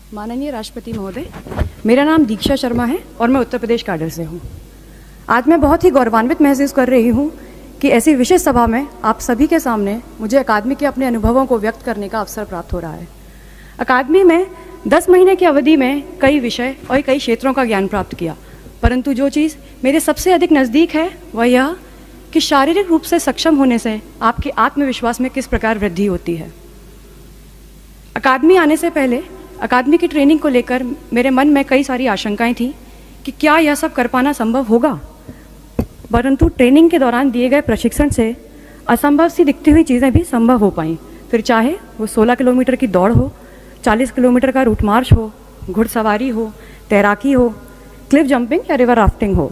माननीय राष्ट्रपति महोदय, मेरा नाम दीक्षा शर्मा है और मैं उत्तर प्रदेश कैडर से हूँ। आज मैं बहुत ही गौरवान्वित महसूस कर रही हूँ कि ऐसी विशेष सभा में आप सभी के सामने मुझे अकादमी के अपने अनुभवों को व्यक्त करने का अवसर प्राप्त हो रहा है। अकादमी में 10 महीने की अवधि में कई विषय और कई क्षेत्रों का ज्ञान प्राप्त किया, परंतु जो चीज़ मेरे सबसे अधिक नज़दीक है वह यह कि शारीरिक रूप से सक्षम होने से आपके आत्मविश्वास में किस प्रकार वृद्धि होती है। अकादमी आने से पहले अकादमी की ट्रेनिंग को लेकर मेरे मन में कई सारी आशंकाएं थी कि क्या यह सब कर पाना संभव होगा, परंतु ट्रेनिंग के दौरान दिए गए प्रशिक्षण से असंभव सी दिखती हुई चीज़ें भी संभव हो पाईं। फिर चाहे वो 16 किलोमीटर की दौड़ हो, 40 किलोमीटर का रूट मार्च हो, घुड़सवारी हो, तैराकी हो, क्लिफ जंपिंग या रिवर राफ्टिंग हो।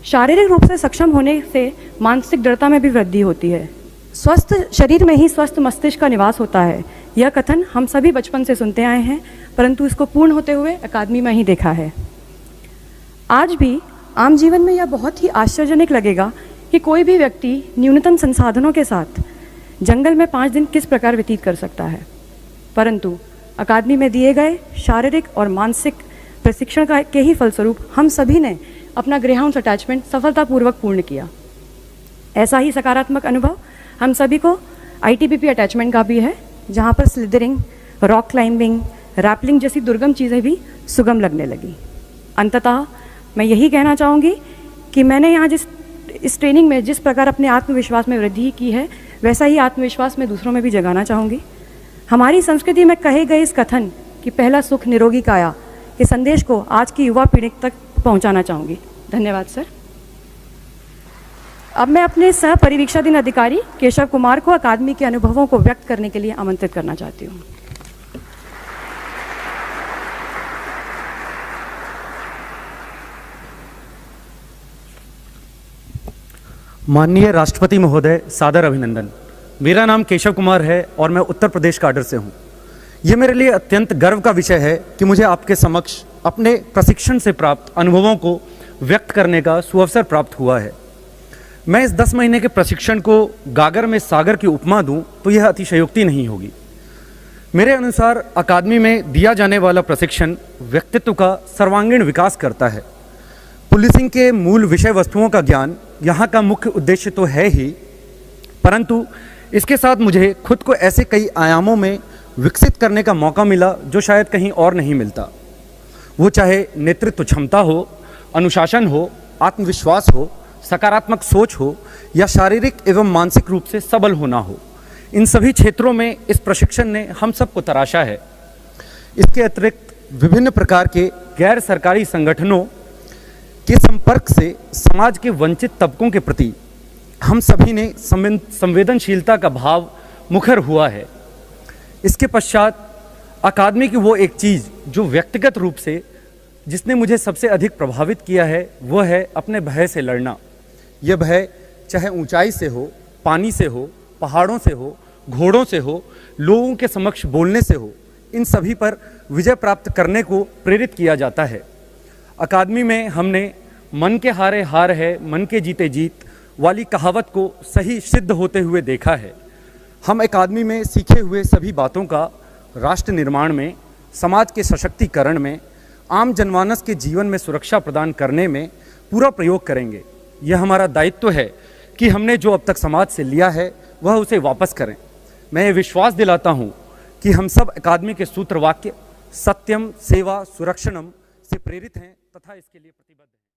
शारीरिक रूप से सक्षम होने से मानसिक दृढ़ता में भी वृद्धि होती है। स्वस्थ शरीर में ही स्वस्थ मस्तिष्क का निवास होता है। यह कथन हम सभी बचपन से सुनते आए हैं, परंतु इसको पूर्ण होते हुए अकादमी में ही देखा है। आज भी आम जीवन में यह बहुत ही आश्चर्यजनक लगेगा कि कोई भी व्यक्ति न्यूनतम संसाधनों के साथ जंगल में 5 दिन किस प्रकार व्यतीत कर सकता है, परंतु अकादमी में दिए गए शारीरिक और मानसिक प्रशिक्षण के ही फलस्वरूप हम सभी ने अपना ग्रेहाउंड्स अटैचमेंट सफलतापूर्वक पूर्ण किया। ऐसा ही सकारात्मक अनुभव हम सभी को ITBP अटैचमेंट का भी है, जहाँ पर स्लिदरिंग, रॉक क्लाइंबिंग, रैपलिंग जैसी दुर्गम चीज़ें भी सुगम लगने लगी। अंततः मैं यही कहना चाहूँगी कि मैंने यहाँ इस ट्रेनिंग में जिस प्रकार अपने आत्मविश्वास में वृद्धि की है, वैसा ही आत्मविश्वास मैं दूसरों में भी जगाना चाहूँगी। हमारी संस्कृति में कहे गए इस कथन कि पहला सुख निरोगी काया के संदेश को आज की युवा पीढ़ी तक पहुँचाना चाहूँगी। धन्यवाद सर। अब मैं अपने सह परिवीक्षाधीन अधिकारी केशव कुमार को अकादमी के अनुभवों को व्यक्त करने के लिए आमंत्रित करना चाहती हूँ। माननीय राष्ट्रपति महोदय, सादर अभिनंदन। मेरा नाम केशव कुमार है और मैं उत्तर प्रदेश कैडर से हूँ। ये मेरे लिए अत्यंत गर्व का विषय है कि मुझे आपके समक्ष अपने प्रशिक्षण से प्राप्त अनुभवों को व्यक्त करने का सुअवसर प्राप्त हुआ है। मैं इस 10 महीने के प्रशिक्षण को गागर में सागर की उपमा दूं तो यह अतिशयोक्ति नहीं होगी। मेरे अनुसार अकादमी में दिया जाने वाला प्रशिक्षण व्यक्तित्व का सर्वांगीण विकास करता है। पुलिसिंग के मूल विषय वस्तुओं का ज्ञान यहाँ का मुख्य उद्देश्य तो है ही, परंतु इसके साथ मुझे खुद को ऐसे कई आयामों में विकसित करने का मौका मिला जो शायद कहीं और नहीं मिलता। वो चाहे नेतृत्व क्षमता हो, अनुशासन हो, आत्मविश्वास हो, सकारात्मक सोच हो या शारीरिक एवं मानसिक रूप से सबल होना हो, इन सभी क्षेत्रों में इस प्रशिक्षण ने हम सबको तराशा है। इसके अतिरिक्त विभिन्न प्रकार के गैर सरकारी संगठनों के संपर्क से समाज के वंचित तबकों के प्रति हम सभी ने संवेदनशीलता का भाव मुखर हुआ है। इसके पश्चात अकादमी की वो एक चीज़ जो व्यक्तिगत रूप से जिसने मुझे सबसे अधिक प्रभावित किया है वह है अपने भय से लड़ना। यह भय चाहे ऊंचाई से हो, पानी से हो, पहाड़ों से हो, घोड़ों से हो, लोगों के समक्ष बोलने से हो, इन सभी पर विजय प्राप्त करने को प्रेरित किया जाता है। अकादमी में हमने मन के हारे हार है, मन के जीते जीत वाली कहावत को सही सिद्ध होते हुए देखा है। हम अकादमी में सीखे हुए सभी बातों का राष्ट्र निर्माण में, समाज के सशक्तिकरण में, आम जनमानस के जीवन में सुरक्षा प्रदान करने में पूरा प्रयोग करेंगे। यह हमारा दायित्व है कि हमने जो अब तक समाज से लिया है वह उसे वापस करें। मैं ये विश्वास दिलाता हूँ कि हम सब अकादमी के सूत्र वाक्य सत्यम सेवा सुरक्षणम से प्रेरित हैं तथा इसके लिए प्रतिबद्ध हैं।